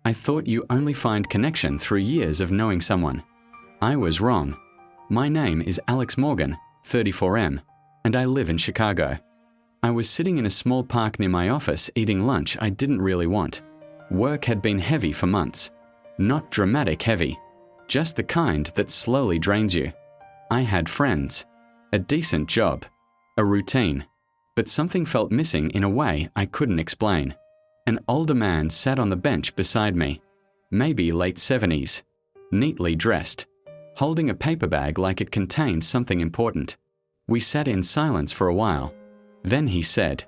I thought you only find connection through years of knowing someone. I was wrong. My name is Alex Morgan, 34M, and I live in Chicago. I was sitting in a small park near my office eating lunch I didn't really want. Work had been heavy for months. Not dramatic heavy, just the kind that slowly drains you. I had friends, a decent job, a routine, but something felt missing in a way I couldn't explain. An older man sat on the bench beside me, maybe late 70s, neatly dressed, holding a paper bag like it contained something important. We sat in silence for a while. Then he said,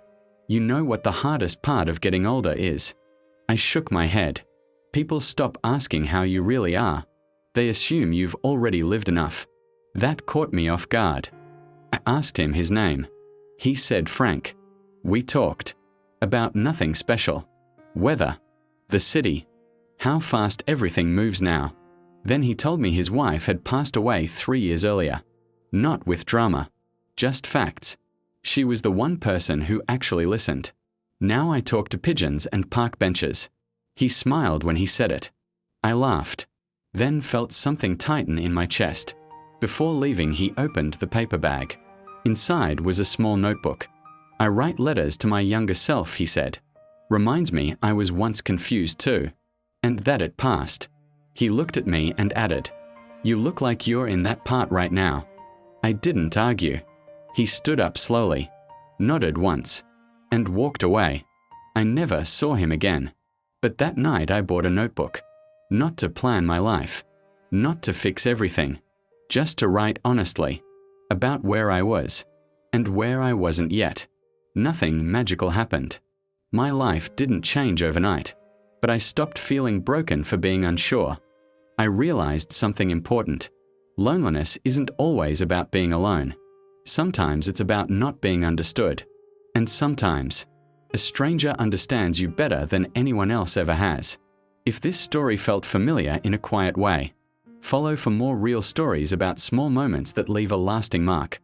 "You know what the hardest part of getting older is?" I shook my head. People stop asking how you really are. They assume you've already lived enough. That caught me off guard. I asked him his name. He said Frank. We talked about nothing special. Weather, the city, how fast everything moves now. Then he told me his wife had passed away 3 years earlier. Not with drama, just facts. She was the one person who actually listened. Now I talk to pigeons and park benches. He smiled when he said it. I laughed, then felt something tighten in my chest. Before leaving, he opened the paper bag. Inside was a small notebook. "I write letters to my younger self," he said. "Reminds me I was once confused too, and that it passed." He looked at me and added, "You look like you're in that part right now." I didn't argue. He stood up slowly, nodded once, and walked away. I never saw him again. But that night I bought a notebook. Not to plan my life, not to fix everything, just to write honestly about where I was and where I wasn't yet. Nothing magical happened. My life didn't change overnight, but I stopped feeling broken for being unsure. I realized something important. Loneliness isn't always about being alone. Sometimes it's about not being understood. And sometimes, a stranger understands you better than anyone else ever has. If this story felt familiar in a quiet way, follow for more real stories about small moments that leave a lasting mark.